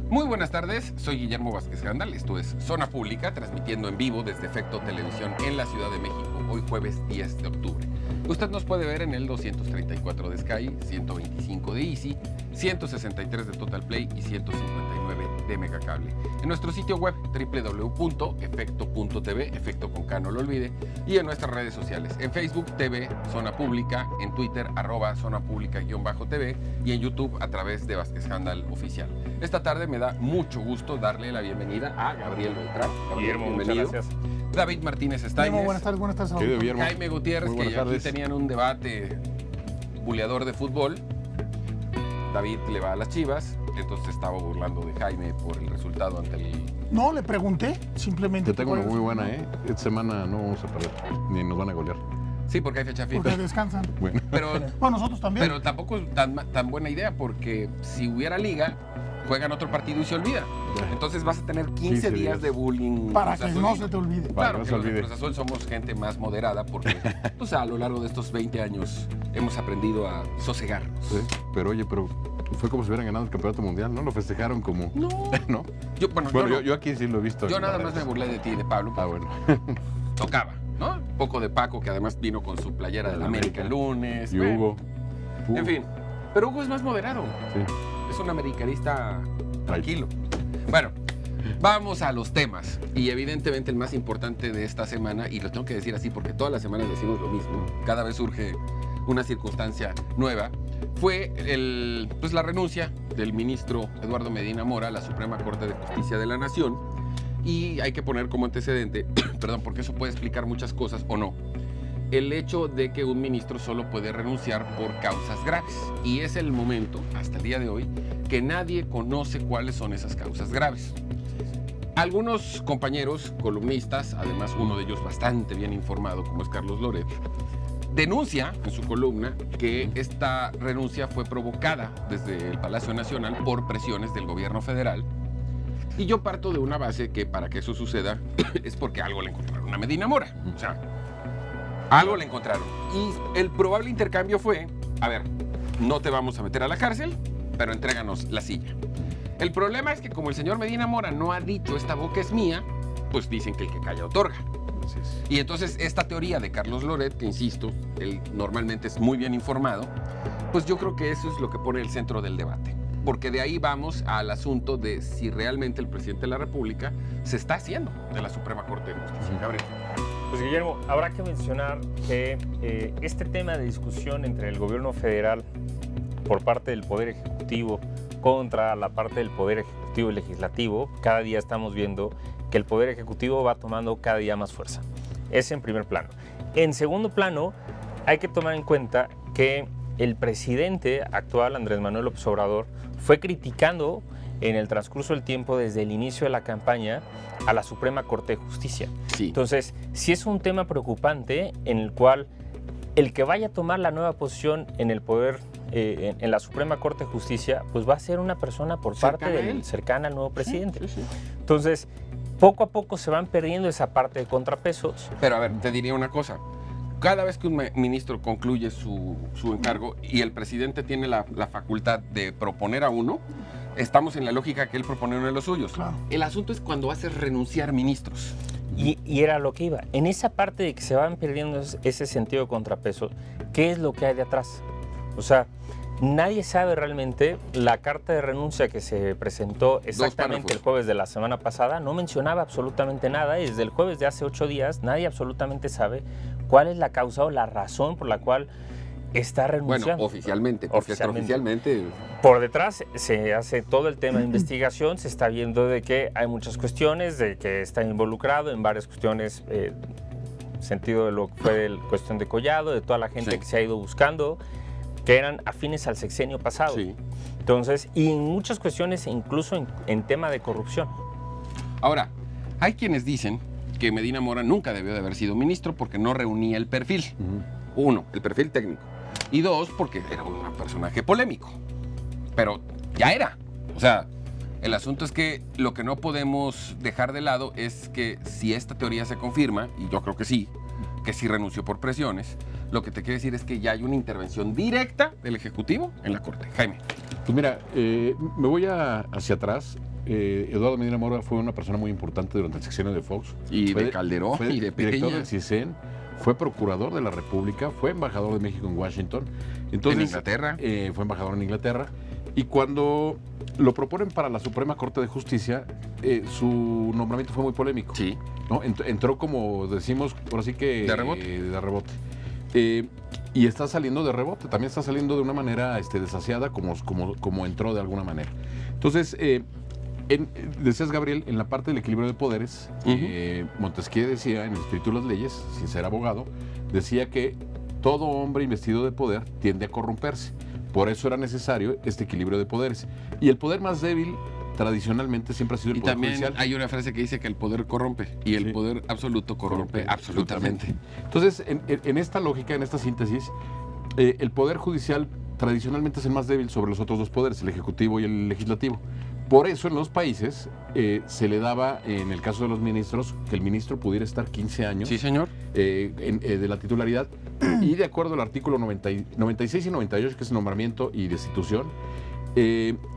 Muy buenas tardes, soy Guillermo Vázquez Gándal, esto es Zona Pública, transmitiendo en vivo desde Efecto Televisión en la Ciudad de México, hoy jueves 10 de octubre. Usted nos puede ver en el 234 de Sky, 125 de Easy, 163 de Total Play y 159 de Megacable. En nuestro sitio web www.efecto.tv, efecto con K, no lo olvide, y en nuestras redes sociales, en Facebook TV Zona Pública, en Twitter @Zona Pública_TV y en YouTube a través de Vázquez Gándal Oficial. Esta tarde me da mucho gusto darle la bienvenida a Gabriel Beltrán. Guillermo, muchas gracias. David Martínez Estaines. Buenas tardes. Jaime Gutiérrez, que aquí tenían un debate buleador de fútbol. David le va a las Chivas, entonces estaba burlando de Jaime por el resultado ante el... No, le pregunté, simplemente. Te tengo una muy buena, ¿eh? Esta semana no vamos a perder, ni nos van a golear. Sí, porque hay fecha FIFA. Porque descansan. Bueno, Pero nosotros también. Pero tampoco es tan buena idea, porque si hubiera liga, juegan otro partido y se olvida. Entonces vas a tener 15 días de bullying. Para que no se te olvide. Claro, que los de Cruz Azul somos gente más moderada, porque pues, a lo largo de estos 20 años hemos aprendido a sosegarnos. sí, pero oye, fue como si hubieran ganado el campeonato mundial, ¿no? Lo festejaron como... No. ¿No? Yo aquí sí lo he visto. Yo nada más me burlé de ti y de Pablo. Ah, bueno. Tocaba, ¿no? Un poco de Paco, que además vino con su playera de la América el lunes. Y Hugo. En fin, pero Hugo es más moderado. Sí. Es un americanista tranquilo. Bueno, vamos a los temas. Y evidentemente el más importante de esta semana, y lo tengo que decir así porque todas las semanas decimos lo mismo, cada vez surge una circunstancia nueva, fue la renuncia del ministro Eduardo Medina Mora a la Suprema Corte de Justicia de la Nación. Y hay que poner como antecedente, perdón, porque eso puede explicar muchas cosas o no, el hecho de que un ministro solo puede renunciar por causas graves. Y es el momento, hasta el día de hoy, que nadie conoce cuáles son esas causas graves. Algunos compañeros columnistas, además uno de ellos bastante bien informado, como es Carlos Loret, denuncia en su columna que esta renuncia fue provocada desde el Palacio Nacional por presiones del gobierno federal. Y yo parto de una base que para que eso suceda es porque algo le encontraron a Medina Mora. O sea, algo le encontraron. Y el probable intercambio fue, a ver, no te vamos a meter a la cárcel, pero entréganos la silla. El problema es que como el señor Medina Mora no ha dicho esta boca es mía, pues dicen que el que calla otorga. Y entonces esta teoría de Carlos Loret, que insisto, él normalmente es muy bien informado, pues yo creo que eso es lo que pone el centro del debate. Porque de ahí vamos al asunto de si realmente el presidente de la República se está haciendo de la Suprema Corte de Justicia. Gabriel. Pues Guillermo, habrá que mencionar que este tema de discusión entre el gobierno federal por parte del Poder Ejecutivo contra la parte del Poder Ejecutivo y Legislativo, cada día estamos viendo que el Poder Ejecutivo va tomando cada día más fuerza. Ese en primer plano. En segundo plano, hay que tomar en cuenta que el presidente actual, Andrés Manuel López Obrador, fue criticando en el transcurso del tiempo desde el inicio de la campaña a la Suprema Corte de Justicia. Sí. Entonces, sí es un tema preocupante en el cual el que vaya a tomar la nueva posición en el poder, en la Suprema Corte de Justicia, pues va a ser una persona por parte cercana al nuevo presidente. Sí. Entonces, poco a poco se van perdiendo esa parte de contrapesos. Pero a ver, te diría una cosa. Cada vez que un ministro concluye su encargo y el presidente tiene la facultad de proponer a uno, estamos en la lógica que él propone uno de los suyos. Claro. El asunto es cuando haces renunciar ministros. Y era lo que iba. En esa parte de que se van perdiendo ese sentido de contrapeso, ¿qué es lo que hay de atrás? O sea, nadie sabe realmente. La carta de renuncia que se presentó exactamente el jueves de la semana pasada no mencionaba absolutamente nada. Y desde el jueves de hace 8 días nadie absolutamente sabe cuál es la causa o la razón por la cual está renunciando. Bueno, oficialmente, porque oficialmente. Por detrás se hace todo el tema de investigación, se está viendo de que hay muchas cuestiones, de que está involucrado en varias cuestiones, sentido de lo que fue la cuestión de Collado, de toda la gente que se ha ido buscando, que eran afines al sexenio pasado. Sí. Entonces, y en muchas cuestiones, incluso en tema de corrupción. Ahora, hay quienes dicen que Medina Mora nunca debió de haber sido ministro porque no reunía el perfil. Uno, el perfil técnico. Y dos, porque era un personaje polémico. Pero ya era. O sea, el asunto es que lo que no podemos dejar de lado es que si esta teoría se confirma, y yo creo que sí renunció por presiones, lo que te quiere decir es que ya hay una intervención directa del Ejecutivo en la Corte. Jaime. Pues mira, me voy hacia atrás Eduardo Medina Mora fue una persona muy importante durante el sexenio de Fox. Y Fue de Calderón, fue y de director Peña. del CISEN, fue procurador de la República, fue embajador de México en Washington. Entonces, En Inglaterra. Fue embajador en Inglaterra. Y cuando lo proponen para la Suprema Corte de Justicia, su nombramiento fue muy polémico. Sí. ¿No? Entró, como decimos, por así que... De rebote. De rebote. Y está saliendo de rebote, también está saliendo de una manera desasiada como entró de alguna manera. Entonces, decías, Gabriel, en la parte del equilibrio de poderes, Montesquieu decía, en el espíritu de las leyes, sin ser abogado, decía que todo hombre investido de poder tiende a corromperse. Por eso era necesario este equilibrio de poderes. Y el poder más débil, tradicionalmente, siempre ha sido el Y poder también judicial. hay una frase que dice que el poder corrompe y el Sí. poder absoluto corrompe absolutamente. Entonces, en esta lógica, en esta síntesis, el poder judicial tradicionalmente es el más débil sobre los otros dos poderes, el ejecutivo y el legislativo. Por eso en los países se le daba, en el caso de los ministros, que el ministro pudiera estar 15 años Sí, señor. de la titularidad, y de acuerdo al artículo 96 y 98, que es nombramiento y destitución,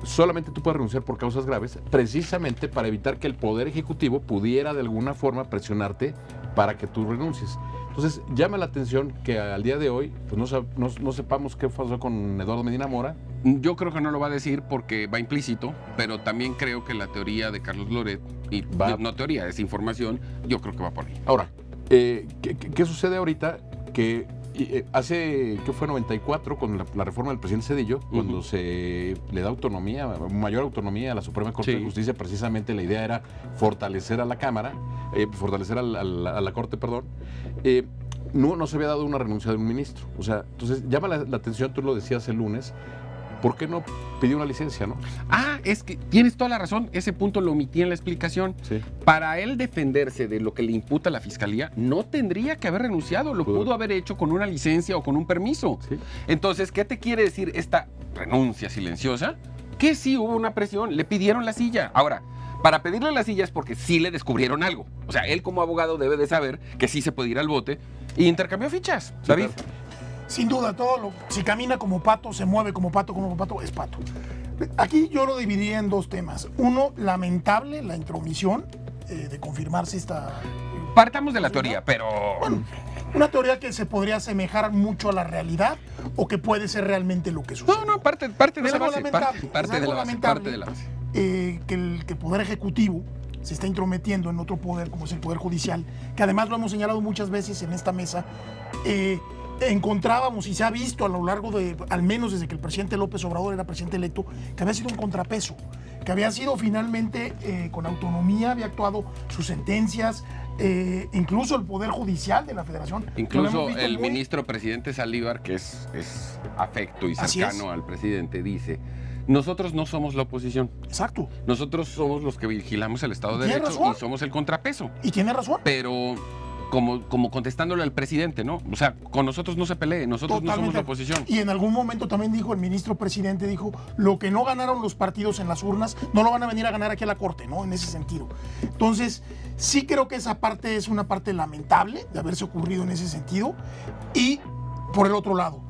solamente tú puedes renunciar por causas graves, precisamente para evitar que el Poder Ejecutivo pudiera de alguna forma presionarte para que tú renuncies. Entonces, llama la atención que al día de hoy pues no sepamos qué pasó con Eduardo Medina Mora. Yo creo que no lo va a decir porque va implícito, pero también creo que la teoría de Carlos Loret, y no teoría, es información, yo creo que va por ahí. Ahora, ¿qué sucede ahorita? Que hace, ¿qué fue? 94, con la reforma del presidente Zedillo, cuando se le da autonomía, mayor autonomía a la Suprema Corte de Justicia, precisamente la idea era fortalecer a la Cámara, fortalecer a la Corte, perdón. No se había dado una renuncia de un ministro. O sea, entonces llama la atención, tú lo decías el lunes, ¿por qué no pidió una licencia, no? Ah, es que tienes toda la razón, ese punto lo omití en la explicación. Sí. Para él defenderse de lo que le imputa la fiscalía, no tendría que haber renunciado, lo pudo haber hecho con una licencia o con un permiso. Sí. Entonces, ¿qué te quiere decir esta renuncia silenciosa? Que sí hubo una presión, le pidieron la silla. Ahora, para pedirle la silla es porque sí le descubrieron algo. O sea, él como abogado debe de saber que sí se puede ir al bote y intercambió fichas. Sí, David. claro. Sin duda, si camina como pato, se mueve como pato, es pato. Aquí yo lo dividiría en dos temas. Uno, lamentable la intromisión de confirmarse esta... Partamos de la teoría, pero... Bueno, una teoría que se podría asemejar mucho a la realidad o que puede ser realmente lo que sucede. No, parte de Es la algo base. lamentable, Parte es de algo la base. lamentable. Parte de la base. Que el Poder Ejecutivo se está intrometiendo en otro poder, como es el Poder Judicial, que además lo hemos señalado muchas veces en esta mesa. Encontrábamos y se ha visto a lo largo de, al menos desde que el presidente López Obrador era presidente electo, que había sido un contrapeso, que había sido finalmente con autonomía, había actuado sus sentencias, incluso el Poder Judicial de la Federación. Incluso el ministro presidente Saldívar, que es afecto y Así cercano al presidente, dice: nosotros no somos la oposición. Exacto. Nosotros somos los que vigilamos el Estado de Tiene Derecho razón. y somos el contrapeso. Y tiene razón. Pero como contestándole al presidente, ¿no? O sea, con nosotros no se pelee, nosotros no somos la oposición. Y en algún momento también dijo el ministro presidente, dijo, lo que no ganaron los partidos en las urnas, no lo van a venir a ganar aquí a la Corte, ¿no? En ese sentido. Entonces, sí creo que esa parte es una parte lamentable de haberse ocurrido en ese sentido. Y, por el otro lado,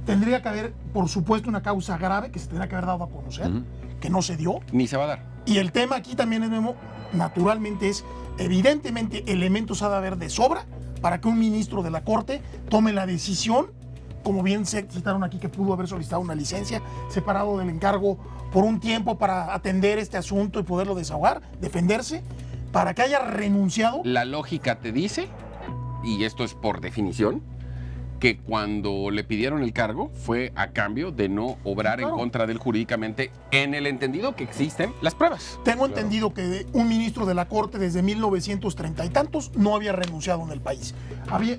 tendría que haber, por supuesto, una causa grave que se tendría que haber dado a conocer, que no se dio. Ni se va a dar. Y el tema aquí también es, Memo, naturalmente es, evidentemente, elementos ha de haber de sobra para que un ministro de la Corte tome la decisión, como bien se citaron aquí, que pudo haber solicitado una licencia, separado del encargo por un tiempo para atender este asunto y poderlo desahogar, defenderse, para que haya renunciado. La lógica te dice, y esto es por definición, que cuando le pidieron el cargo fue a cambio de no obrar en contra de él jurídicamente, en el entendido que existen las pruebas. Tengo entendido que un ministro de la Corte desde 1930 y tantos no había renunciado en el país.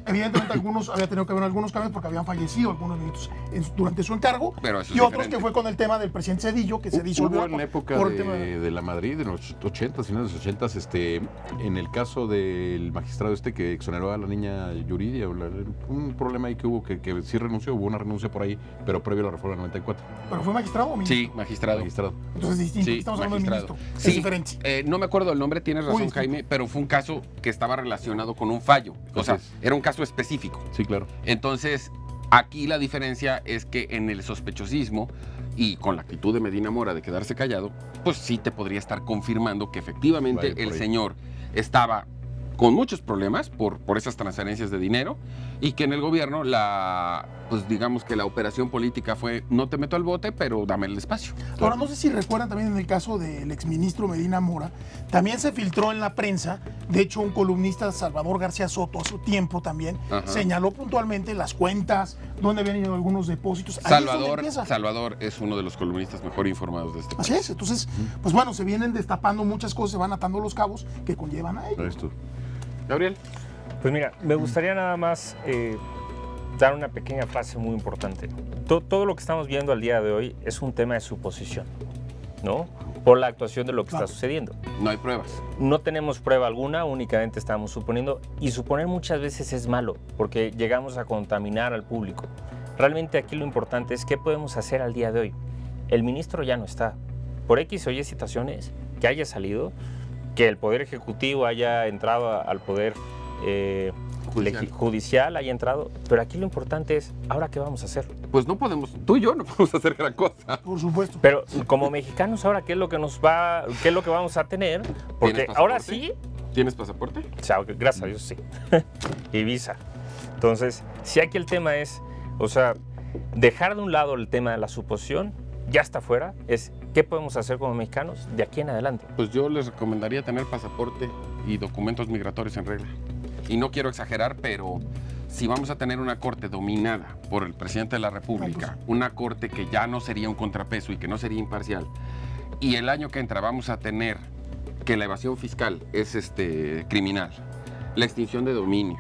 Evidentemente había tenido que haber algunos cambios porque habían fallecido algunos ministros durante su encargo, Pero eso y es otros diferente. que fue con el tema del presidente Cedillo, que se disolvió. Hubo en la época por el tema de la Madrid, en los 80s, finales de los 80s, en el caso del magistrado que exoneró a la niña Yuridia, un problema ahí que hubo, que sí renunció, hubo una renuncia por ahí, pero previo a la reforma del 94. ¿Pero fue magistrado o ministro? Sí, magistrado. Magistrado. Entonces es distinto, Sí, estamos hablando de magistrado. ministro. Sí, Es diferente. no me acuerdo el nombre, tienes razón, distinto. Jaime, pero fue un caso que estaba relacionado con un fallo. O sea, Así es. era un caso específico. Sí, claro. Entonces, aquí la diferencia es que en el sospechosismo y con la actitud de Medina Mora de quedarse callado, pues sí te podría estar confirmando que efectivamente Vaya por el ahí. señor estaba con muchos problemas por esas transferencias de dinero y que en el gobierno pues digamos que la operación política fue no te meto al bote, pero dame el espacio. Ahora, no sé si recuerdan también en el caso del exministro Medina Mora, también se filtró en la prensa, de hecho un columnista, Salvador García Soto, a su tiempo también, Ajá. señaló puntualmente las cuentas, dónde habían ido algunos depósitos. Ahí es donde empieza. Salvador es uno de los columnistas mejor informados de este país. Así es, entonces, pues bueno, se vienen destapando muchas cosas, se van atando los cabos que conllevan a ello. Esto. Gabriel. Pues mira, me gustaría nada más dar una pequeña frase muy importante. Todo lo que estamos viendo al día de hoy es un tema de suposición, ¿no? Por la actuación de lo que Claro. está sucediendo. No hay pruebas. No tenemos prueba alguna, únicamente estamos suponiendo, y suponer muchas veces es malo, porque llegamos a contaminar al público. Realmente aquí lo importante es qué podemos hacer al día de hoy. El ministro ya no está. Por X o Y situaciones, que haya salido, que el Poder Ejecutivo haya entrado al Poder Judicial haya entrado, pero aquí lo importante es, ¿ahora qué vamos a hacer? Pues no podemos, tú y yo no podemos hacer gran cosa. Por supuesto. Pero como mexicanos, ¿ahora qué es lo que qué es lo que vamos a tener? Porque ¿Tienes ahora pasaporte? sí, ¿Tienes pasaporte? o sea, gracias a Dios sí, y visa. Entonces, si aquí el tema es, o sea, dejar de un lado el tema de la suposición, ya está fuera, es qué podemos hacer como mexicanos de aquí en adelante. Pues yo les recomendaría tener pasaporte y documentos migratorios en regla. Y no quiero exagerar, pero si vamos a tener una corte dominada por el presidente de la República, una corte que ya no sería un contrapeso y que no sería imparcial, y el año que entra vamos a tener que la evasión fiscal es criminal, la extinción de dominio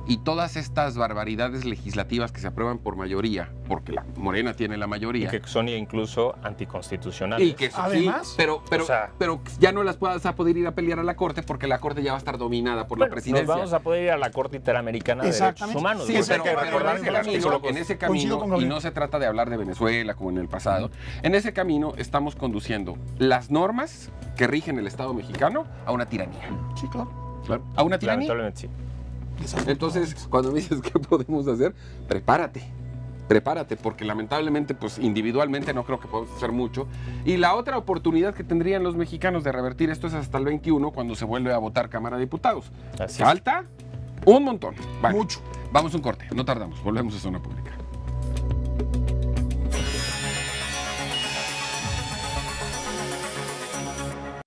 y todas estas barbaridades legislativas que se aprueban por mayoría, porque la Morena tiene la Y mayoría. que son incluso anticonstitucionales. Y que eso Además, sí, pero o sea, ya no las vas a poder ir a pelear a la corte porque la corte ya va a estar dominada por la bueno, presidencia. nos vamos a poder ir a la Corte Interamericana de Derechos Exactamente. Humanos. Sí, porque pero- hay que pero recordar en que el ese artículo camino, en ese Coincido con camino, y Gabriel. no se trata de hablar de Venezuela como en el pasado, en ese camino estamos conduciendo las normas que rigen el Estado mexicano a una tiranía. Sí, claro. Claro. A una tiranía. Lamentablemente sí. Entonces, cuando me dices qué podemos hacer, prepárate, porque lamentablemente, pues individualmente no creo que podamos hacer mucho. Y la otra oportunidad que tendrían los mexicanos de revertir esto es hasta el 21, cuando se vuelve a votar Cámara de Diputados. Así es. Falta un montón. Vale, Mucho. vamos a un corte, no tardamos, volvemos a Zona Pública.